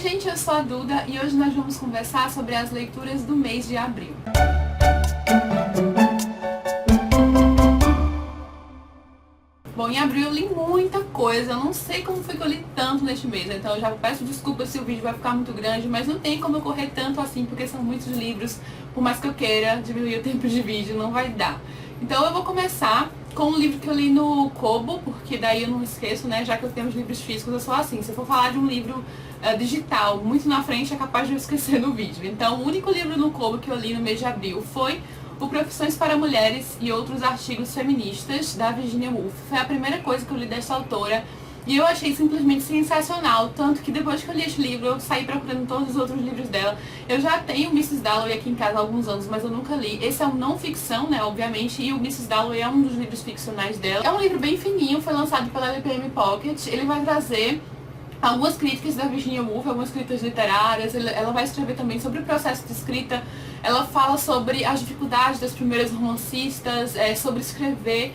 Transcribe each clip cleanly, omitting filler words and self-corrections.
gente, eu sou a Duda e hoje nós vamos conversar sobre as leituras do mês de abril. Bom, em abril eu li muita coisa, eu não sei como foi que eu li tanto neste mês, então eu já peço desculpas se o vídeo vai ficar muito grande, mas não tem como eu correr tanto assim, porque são muitos livros, por mais que eu queira diminuir o tempo de vídeo, não vai dar. Então eu vou começar com um livro que eu li no Kobo, porque daí eu não esqueço, né, já que eu tenho os livros físicos, eu sou assim, se eu for falar de um livro digital muito na frente, é capaz de eu esquecer no vídeo. Então o único livro no Kobo que eu li no mês de abril foi o Profissões para Mulheres e Outros Artigos Feministas, da Virginia Woolf. Foi a primeira coisa que eu li dessa autora e eu achei simplesmente sensacional, tanto que depois que eu li este livro, eu saí procurando todos os outros livros dela. Eu já tenho Mrs. Dalloway aqui em casa há alguns anos, mas eu nunca li. Esse é um não ficção, né, obviamente, e o Mrs. Dalloway é um dos livros ficcionais dela. É um livro bem fininho, foi lançado pela LPM Pocket. Ele vai trazer algumas críticas da Virginia Woolf, algumas críticas literárias. Ela vai escrever também sobre o processo de escrita. Ela fala sobre as dificuldades das primeiras romancistas, sobre escrever,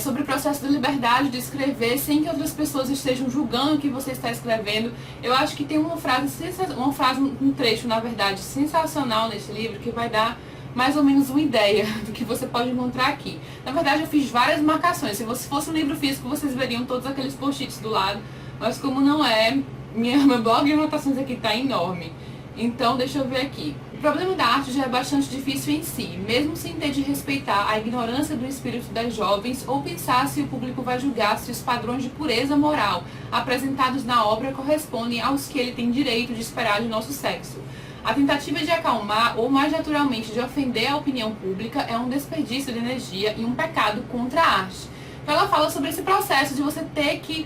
sobre o processo da liberdade de escrever sem que outras pessoas estejam julgando o que você está escrevendo. Eu acho que tem um trecho, na verdade, sensacional nesse livro que vai dar mais ou menos uma ideia do que você pode encontrar aqui. Na verdade, eu fiz várias marcações. Se fosse um livro físico, vocês veriam todos aqueles post-its do lado. Mas como não é, meu blog de anotações aqui está enorme. Então, deixa eu ver aqui. O problema da arte já é bastante difícil em si, mesmo sem ter de respeitar a ignorância do espírito das jovens ou pensar se o público vai julgar se os padrões de pureza moral apresentados na obra correspondem aos que ele tem direito de esperar de nosso sexo. A tentativa de acalmar ou, mais naturalmente, de ofender a opinião pública é um desperdício de energia e um pecado contra a arte. Então ela fala sobre esse processo de você ter que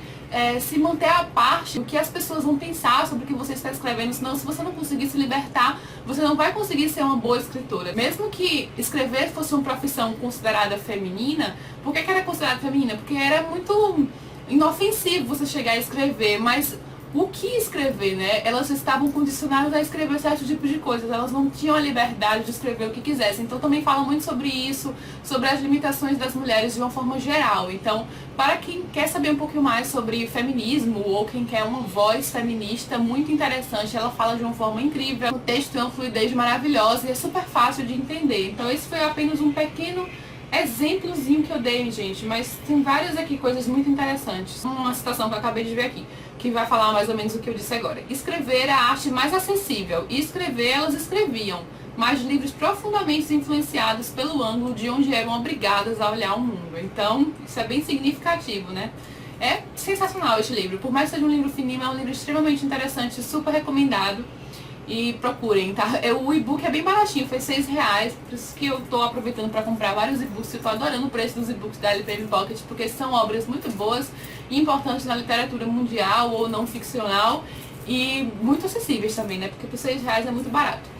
se manter à parte do que as pessoas vão pensar sobre o que você está escrevendo, senão se você não conseguir se libertar, você não vai conseguir ser uma boa escritora. Mesmo que escrever fosse uma profissão considerada feminina, por que era considerada feminina? Porque era muito inofensivo você chegar a escrever, mas o que escrever, né? Elas estavam condicionadas a escrever certo tipo de coisas, elas não tinham a liberdade de escrever o que quisessem. Então também fala muito sobre isso, sobre as limitações das mulheres de uma forma geral. Então, para quem quer saber um pouquinho mais sobre feminismo ou quem quer uma voz feminista muito interessante, ela fala de uma forma incrível. O texto tem uma fluidez maravilhosa e é super fácil de entender. Então esse foi apenas um pequeno exemplozinho que eu dei, gente, mas tem várias aqui coisas muito interessantes. Uma citação que eu acabei de ver aqui, que vai falar mais ou menos o que eu disse agora. Escrever é a arte mais acessível, e escrever elas escreviam, mas livros profundamente influenciados pelo ângulo de onde eram obrigadas a olhar o mundo. Então, isso é bem significativo, né? É sensacional este livro, por mais que seja um livro fininho, é um livro extremamente interessante, super recomendado. E procurem, tá? O e-book é bem baratinho, foi R$6, por isso que eu tô aproveitando para comprar vários e-books. Eu tô adorando o preço dos e-books da LPM Pocket, porque são obras muito boas e importantes na literatura mundial ou não ficcional e muito acessíveis também, né? Porque por R$6 é muito barato.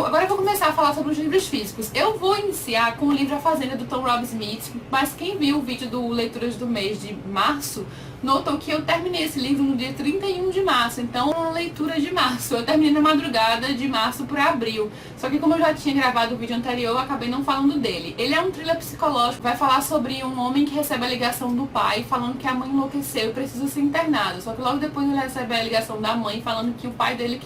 Agora eu vou começar a falar sobre os livros físicos. Eu vou iniciar com o livro A Fazenda, do Tom Robb-Smith, mas quem viu o vídeo do Leituras do mês de março, notou que eu terminei esse livro no dia 31 de março, então uma leitura de março. Eu terminei na madrugada de março para abril, só que como eu já tinha gravado o vídeo anterior, eu acabei não falando dele. Ele é um thriller psicológico, vai falar sobre um homem que recebe a ligação do pai falando que a mãe enlouqueceu e precisa ser internado, só que logo depois ele recebe a ligação da mãe falando que o pai dele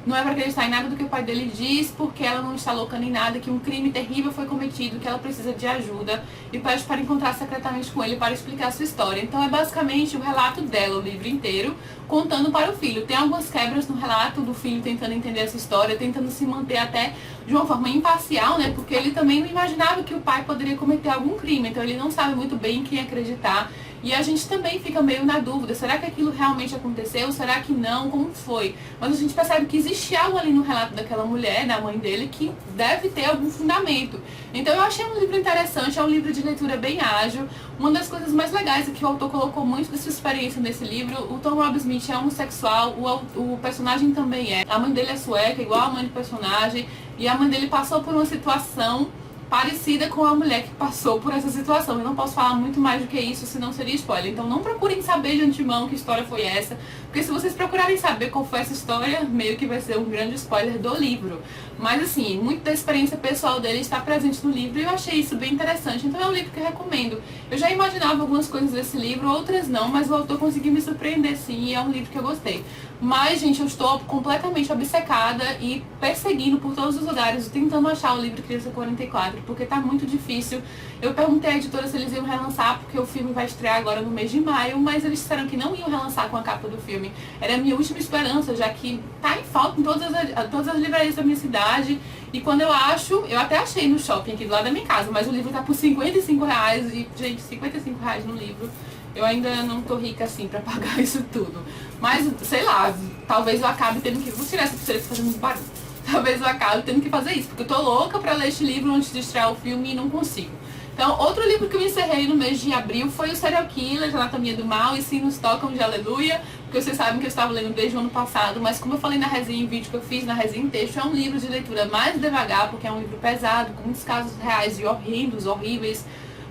não é para acreditar em nada do que o pai dele diz, porque ela não está louca nem nada, que um crime terrível foi cometido, que ela precisa de ajuda, e pede para encontrar secretamente com ele para explicar a sua história. Então é basicamente o relato dela, o livro inteiro, contando para o filho. Tem algumas quebras no relato do filho tentando entender essa história, tentando se manter até de uma forma imparcial, né? Porque ele também não imaginava que o pai poderia cometer algum crime, então ele não sabe muito bem em quem acreditar. E a gente também fica meio na dúvida, será que aquilo realmente aconteceu? Será que não? Como foi? Mas a gente percebe que existe algo ali no relato daquela mulher, da mãe dele, que deve ter algum fundamento. Então eu achei um livro interessante, é um livro de leitura bem ágil. Uma das coisas mais legais é que o autor colocou muito da sua experiência nesse livro. O Tom Robb-Smith é homossexual, o personagem também é. A mãe dele é sueca, igual a mãe do personagem, e a mãe dele passou por uma situação parecida com a mulher que passou por essa situação. Eu não posso falar muito mais do que isso, senão seria spoiler. Então não procurem saber de antemão que história foi essa, porque se vocês procurarem saber qual foi essa história, meio que vai ser um grande spoiler do livro. Mas assim, muito da experiência pessoal dele está presente no livro e eu achei isso bem interessante. Então é um livro que eu recomendo. Eu já imaginava algumas coisas desse livro, outras não, mas o autor conseguiu me surpreender sim, e é um livro que eu gostei. Mas, gente, eu estou completamente obcecada e perseguindo por todos os lugares, tentando achar o livro Criança 44, porque tá muito difícil. Eu perguntei à editora se eles iam relançar, porque o filme vai estrear agora no mês de maio, mas eles disseram que não iam relançar com a capa do filme. Era a minha última esperança, já que tá em falta em todas as livrarias da minha cidade. E quando eu acho, eu até achei no shopping aqui do lado da minha casa, mas o livro tá por R$ 55 e, gente, R$ 55 no livro. Eu ainda não tô rica assim pra pagar isso tudo. Mas, sei lá, talvez eu acabe tendo que... Vou tirar essa pulseira que tá fazendo muito barulho. Talvez eu acabe tendo que fazer isso, porque eu tô louca pra ler este livro antes de estrear o filme e não consigo. Então, outro livro que eu encerrei no mês de abril foi o Serial Killer, de Anatomia do Mal, e Sinos Tocam de Aleluia, porque vocês sabem que eu estava lendo desde o ano passado, mas como eu falei na resenha em vídeo que eu fiz, na resenha em texto, é um livro de leitura mais devagar, porque é um livro pesado, com muitos casos reais e horrendos, horríveis,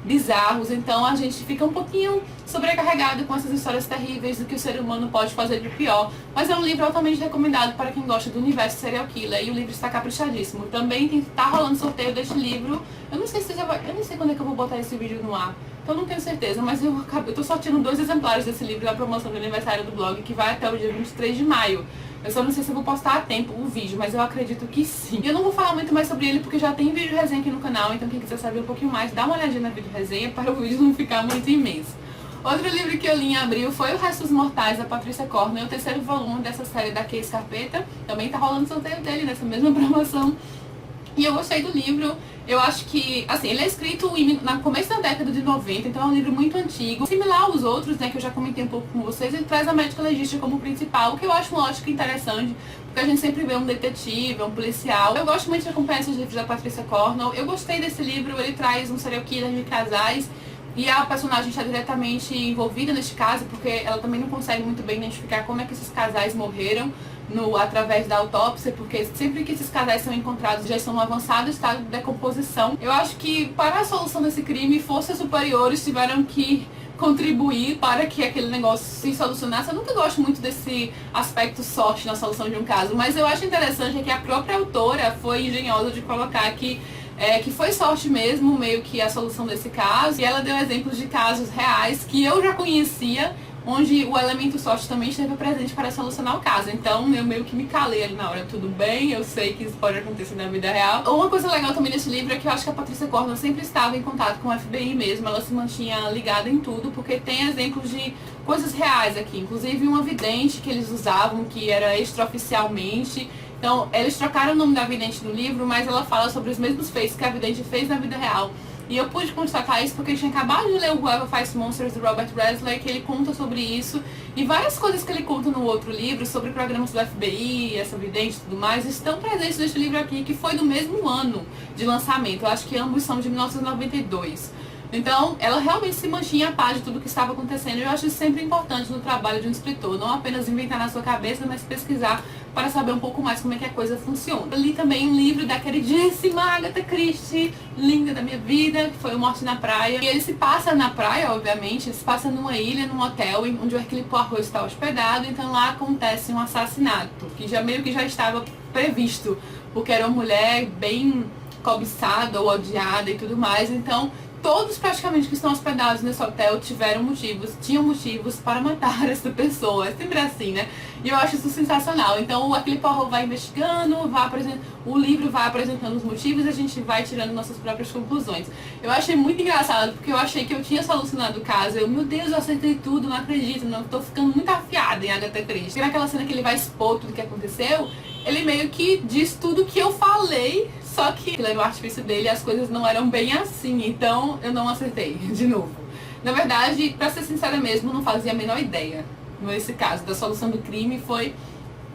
bizarros, então a gente fica um pouquinho sobrecarregado com essas histórias terríveis do que o ser humano pode fazer de pior, mas é um livro altamente recomendado para quem gosta do universo serial killer, e o livro está caprichadíssimo. Também tá rolando sorteio deste livro, eu não sei se já vai, eu não sei quando é que eu vou botar esse vídeo no ar, então não tenho certeza, mas eu tô sorteando 2 exemplares desse livro da promoção do aniversário do blog, que vai até o dia 23 de maio. Eu só não sei se eu vou postar a tempo o vídeo, mas eu acredito que sim. E eu não vou falar muito mais sobre ele porque já tem vídeo resenha aqui no canal, então quem quiser saber um pouquinho mais, dá uma olhadinha na vídeo resenha para o vídeo não ficar muito imenso. Outro livro que eu li em abril foi O Restos Mortais, da Patrícia Cornell, o 3º volume dessa série da Kay Scarpetta. Também tá rolando sorteio dele nessa mesma promoção. E eu gostei do livro, eu acho que, assim, ele é escrito no começo da década de 90, então é um livro muito antigo. Similar aos outros, né, que eu já comentei um pouco com vocês, ele traz a médica legista como principal, o que eu acho uma ótica interessante, porque a gente sempre vê um detetive, um policial. Eu gosto muito de acompanhar esses livros da Patrícia Cornell. Eu gostei desse livro, ele traz um serial killer de casais, e a personagem está diretamente envolvida neste caso, porque ela também não consegue muito bem identificar como é que esses casais morreram através da autópsia, porque sempre que esses casais são encontrados já estão no avançado estado de decomposição. Eu acho que para a solução desse crime, forças superiores tiveram que contribuir para que aquele negócio se solucionasse. Eu nunca gosto muito desse aspecto sorte na solução de um caso, mas eu acho interessante que a própria autora foi engenhosa de colocar que foi sorte mesmo, meio que a solução desse caso. E ela deu exemplos de casos reais que eu já conhecia, onde o elemento sorte também esteve presente para solucionar o caso. Então eu meio que me calei ali na hora, tudo bem, eu sei que isso pode acontecer na vida real. Uma coisa legal também nesse livro é que eu acho que a Patrícia Cornell sempre estava em contato com o FBI mesmo, ela se mantinha ligada em tudo, porque tem exemplos de coisas reais aqui, inclusive uma vidente que eles usavam, que era extraoficialmente. Então, eles trocaram o nome da vidente no livro, mas ela fala sobre os mesmos feitos que a vidente fez na vida real. E eu pude constatar isso porque eu tinha acabado de ler o Whoever Fights Monsters, do Robert Bradley, que ele conta sobre isso. E várias coisas que ele conta no outro livro, sobre programas do FBI, essa vidente e tudo mais, estão presentes neste livro aqui, que foi do mesmo ano de lançamento. Eu acho que ambos são de 1992. Então, ela realmente se mantinha a par de tudo que estava acontecendo. E eu acho isso sempre importante no trabalho de um escritor. Não apenas inventar na sua cabeça, mas pesquisar para saber um pouco mais como é que a coisa funciona. Eu li também um livro da queridíssima Agatha Christie, linda da minha vida, que foi O Morte na Praia. E ele se passa na praia, obviamente, ele se passa numa ilha, num hotel, onde o Hercule Poirot está hospedado. Então lá acontece um assassinato, que meio que já estava previsto, porque era uma mulher bem cobiçada ou odiada e tudo mais. Então todos praticamente que estão hospedados nesse hotel tinham motivos para matar essa pessoa. É sempre assim, né? E eu acho isso sensacional. Então o Hercule Poirot vai investigando, o livro vai apresentando os motivos e a gente vai tirando nossas próprias conclusões. Eu achei muito engraçado, porque eu achei que eu tinha solucionado o caso. Meu Deus, eu acertei tudo, não acredito, não tô ficando muito afiada em Agatha Christie. E naquela cena que ele vai expor tudo que aconteceu, ele meio que diz tudo que eu falei, só que aquilo era o artifício dele e as coisas não eram bem assim, então eu não acertei, de novo. Na verdade, pra ser sincera mesmo, não fazia a menor ideia. Nesse caso, da solução do crime foi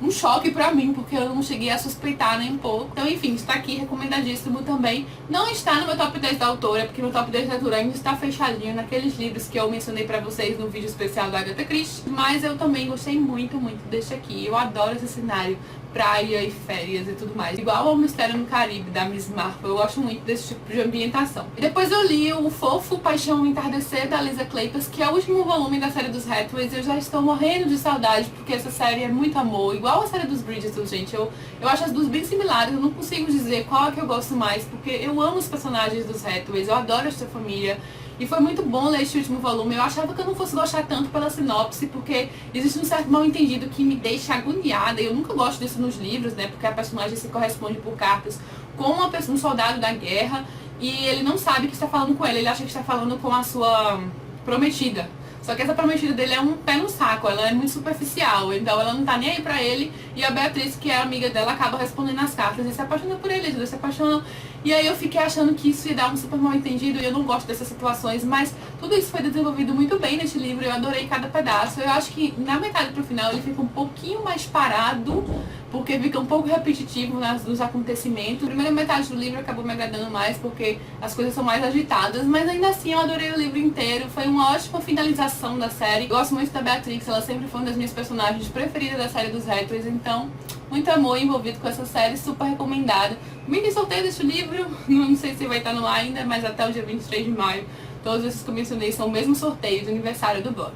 um choque pra mim, porque eu não cheguei a suspeitar nem um pouco. Então, enfim, está aqui, recomendadíssimo também. Não está no meu top 10 da autora, porque meu top 10 da autora ainda está fechadinho naqueles livros que eu mencionei pra vocês no vídeo especial da Agatha Christie. Mas eu também gostei muito, muito deste aqui. Eu adoro esse cenário, praia e férias e tudo mais. Igual ao Mistério no Caribe, da Miss Marple. Eu gosto muito desse tipo de ambientação. E depois eu li o Fofo Paixão Entardecer, da Lisa Kleypas, que é o último volume da série dos Hathaways. Eu já estou morrendo de saudade, porque essa série é muito amor. Igual a série dos Bridgerton, gente. Eu acho as duas bem similares. Eu não consigo dizer qual é que eu gosto mais, porque eu amo os personagens dos Hathaways. Eu adoro esta família. E foi muito bom ler este último volume. Eu achava que eu não fosse gostar tanto pela sinopse, porque existe um certo mal entendido que me deixa agoniada. Eu nunca gosto disso nos livros, né? Porque a personagem se corresponde por cartas com um soldado da guerra e ele não sabe que está falando com ele. Ele acha que está falando com a sua prometida. Só que essa prometida dele é um pé no saco, ela é muito superficial, então ela não tá nem aí pra ele, e a Beatriz, que é amiga dela, acaba respondendo as cartas e se apaixona por ele, eles dois se apaixonam. E aí eu fiquei achando que isso ia dar um super mal entendido, e eu não gosto dessas situações, mas tudo isso foi desenvolvido muito bem neste livro, eu adorei cada pedaço. Eu acho que na metade pro final ele fica um pouquinho mais parado, porque fica um pouco repetitivo nos acontecimentos. A primeira metade do livro acabou me agradando mais, porque as coisas são mais agitadas, mas ainda assim eu adorei o livro inteiro, foi uma ótima finalização da série. Gosto muito da Beatrix, ela sempre foi uma das minhas personagens preferidas da série dos Haters, então muito amor envolvido com essa série, super recomendada. Também tem sorteio desse livro, não sei se vai estar no ar ainda, mas até o dia 23 de maio, todos esses que eu mencionei são o mesmo sorteio de aniversário do blog.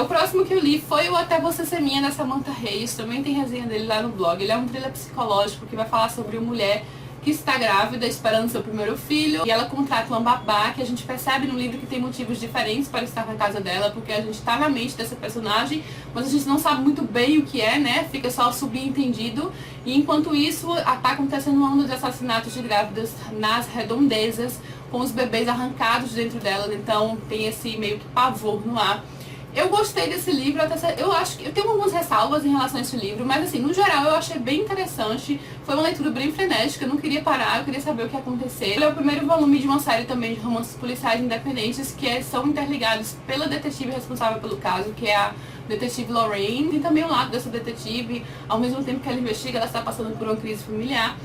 O próximo que eu li foi o Até Você Ser Minha, da Samantha Reis, também tem resenha dele lá no blog. Ele é um thriller psicológico que vai falar sobre uma mulher que está grávida, esperando seu primeiro filho, e ela contrata uma babá, que a gente percebe no livro que tem motivos diferentes para estar na casa dela, porque a gente tá na mente dessa personagem, mas a gente não sabe muito bem o que é, né? Fica só subentendido. E enquanto isso, tá acontecendo uma onda de assassinatos de grávidas nas redondezas, com os bebês arrancados dentro delas, então tem esse meio que pavor no ar. Eu gostei desse livro, eu acho que eu tenho algumas ressalvas em relação a esse livro, mas assim, no geral eu achei bem interessante. Foi uma leitura bem frenética, eu não queria parar, eu queria saber o que ia acontecer. Ele é o primeiro volume de uma série também de romances policiais independentes que são interligados pela detetive responsável pelo caso, que é a detetive Lorraine. Tem também o lado dessa detetive, ao mesmo tempo que ela investiga, ela está passando por uma crise familiar.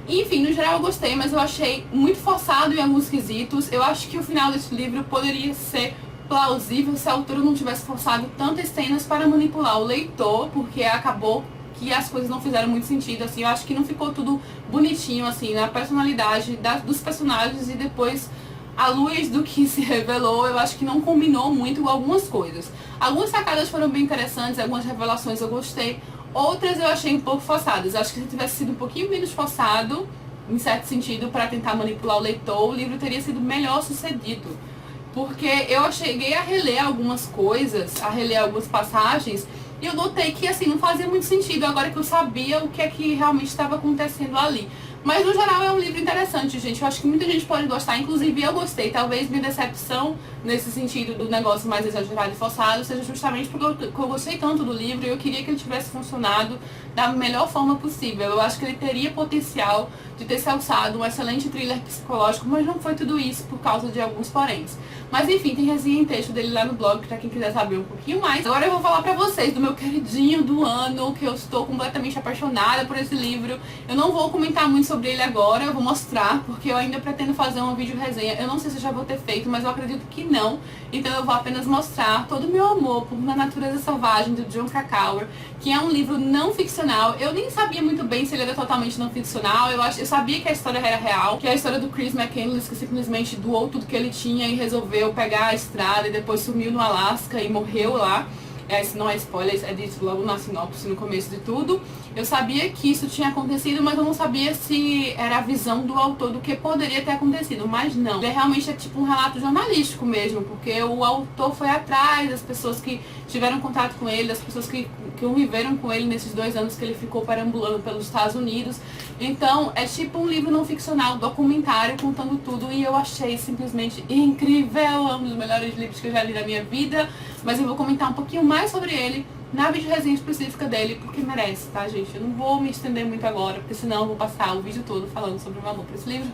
Enfim, no geral eu gostei, mas eu achei muito forçado em alguns quesitos. Eu acho que o final desse livro poderia ser plausível se a autora não tivesse forçado tantas cenas para manipular o leitor, porque acabou que as coisas não fizeram muito sentido, assim. Eu acho que não ficou tudo bonitinho, assim, na personalidade dos personagens, e depois, à luz do que se revelou, eu acho que não combinou muito com algumas coisas. Algumas sacadas foram bem interessantes, algumas revelações eu gostei, outras eu achei um pouco forçadas. Eu acho que se tivesse sido um pouquinho menos forçado, em certo sentido, para tentar manipular o leitor, o livro teria sido melhor sucedido. Porque eu cheguei a reler algumas coisas, a reler algumas passagens, e eu notei que assim não fazia muito sentido agora que eu sabia o que é que realmente estava acontecendo ali. Mas no geral é um livro interessante, gente. Eu acho que muita gente pode gostar, inclusive eu gostei. Talvez minha decepção nesse sentido do negócio mais exagerado e forçado seja justamente porque eu gostei tanto do livro e eu queria que ele tivesse funcionado da melhor forma possível. Eu acho que ele teria potencial de ter se alçado um excelente thriller psicológico, mas não foi tudo isso por causa de alguns poréns. Mas enfim, tem resenha em texto dele lá no blog pra quem quiser saber um pouquinho mais. Agora eu vou falar pra vocês do meu queridinho do ano, que eu estou completamente apaixonada por esse livro. Eu não vou comentar muito sobre ele agora, eu vou mostrar, porque eu ainda pretendo fazer uma vídeo resenha. Eu não sei se eu já vou ter feito, mas eu acredito que não. Então eu vou apenas mostrar todo o meu amor por Na Natureza Selvagem, do Jon Krakauer, que é um livro não ficcional. Eu nem sabia muito bem se ele era totalmente não ficcional. Eu sabia que a história era real, que é a história do Chris McCandless, que simplesmente doou tudo que ele tinha e resolveu pegar a estrada e depois sumiu no Alasca e morreu lá. Esse não é spoiler, é dito logo na sinopse, no começo de tudo. Eu sabia que isso tinha acontecido, mas eu não sabia se era a visão do autor do que poderia ter acontecido, mas não. Ele realmente é tipo um relato jornalístico mesmo, porque o autor foi atrás das pessoas que tiveram contato com ele, das pessoas que conviveram com ele nesses 2 anos que ele ficou perambulando pelos Estados Unidos. Então, é tipo um livro não ficcional, documentário, contando tudo, e eu achei simplesmente incrível, é um dos melhores livros que eu já li na minha vida, mas eu vou comentar um pouquinho mais sobre ele na vídeo resenha específica dele, porque merece, tá, gente? Eu não vou me estender muito agora, porque senão eu vou passar o vídeo todo falando sobre o meu amor por esse livro.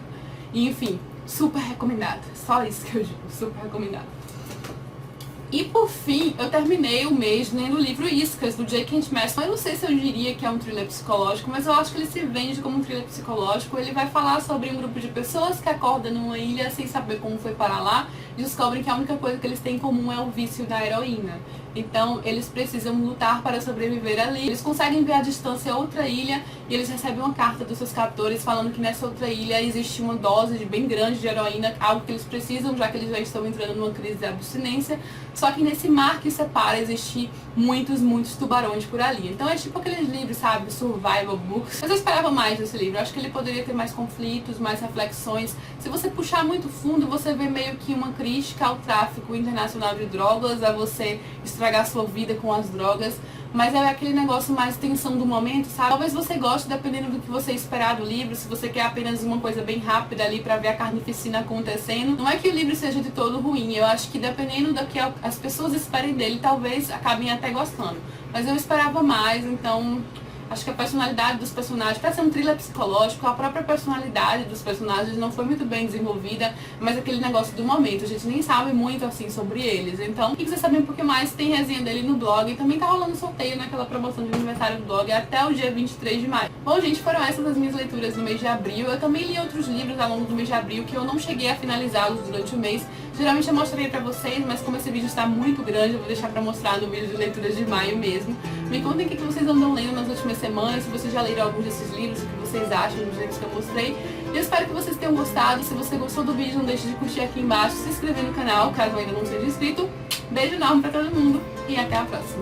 E, enfim, super recomendado. Só isso que eu digo, super recomendado. E por fim, eu terminei o mês lendo o livro Iscas, do J. Kent Maston. Eu não sei se eu diria que é um thriller psicológico, mas eu acho que ele se vende como um thriller psicológico. Ele vai falar sobre um grupo de pessoas que acordam numa ilha sem saber como foi parar lá e descobrem que a única coisa que eles têm em comum é o vício da heroína. Então, eles precisam lutar para sobreviver ali. Eles conseguem ver à distância outra ilha e eles recebem uma carta dos seus captores falando que nessa outra ilha existe uma dose bem grande de heroína, algo que eles precisam, já que eles já estão entrando numa crise de abstinência. Só que nesse mar que separa existe muitos tubarões por ali. Então é tipo aqueles livros, sabe, survival books. Mas eu esperava mais desse livro. Eu acho que ele poderia ter mais conflitos, mais reflexões. Se você puxar muito fundo, você vê meio que uma crítica ao tráfico internacional de drogas, a você estragar sua vida com as drogas. Mas é aquele negócio mais tensão do momento, sabe? Talvez você goste, dependendo do que você esperar do livro, se você quer apenas uma coisa bem rápida ali pra ver a carnificina acontecendo. Não é que o livro seja de todo ruim, eu acho que dependendo do que as pessoas esperem dele, talvez acabem até gostando. Mas eu esperava mais, então acho que a personalidade dos personagens, para ser um thriller psicológico, a própria personalidade dos personagens não foi muito bem desenvolvida, mas aquele negócio do momento, a gente nem sabe muito assim sobre eles. Então, se você saber um pouquinho mais, tem resenha dele no blog e também tá rolando sorteio naquela promoção de aniversário do blog até o dia 23 de maio. Bom, gente, foram essas as minhas leituras no mês de abril. Eu também li outros livros ao longo do mês de abril que eu não cheguei a finalizá-los durante o mês. Geralmente eu mostraria pra vocês, mas como esse vídeo está muito grande, eu vou deixar pra mostrar no vídeo de leituras de maio mesmo. Me contem o que vocês andam lendo nas últimas semanas, se vocês já leram alguns desses livros, o que vocês acham dos livros que eu mostrei. E eu espero que vocês tenham gostado. Se você gostou do vídeo, não deixe de curtir aqui embaixo, se inscrever no canal, caso ainda não seja inscrito. Beijo enorme pra todo mundo e até a próxima.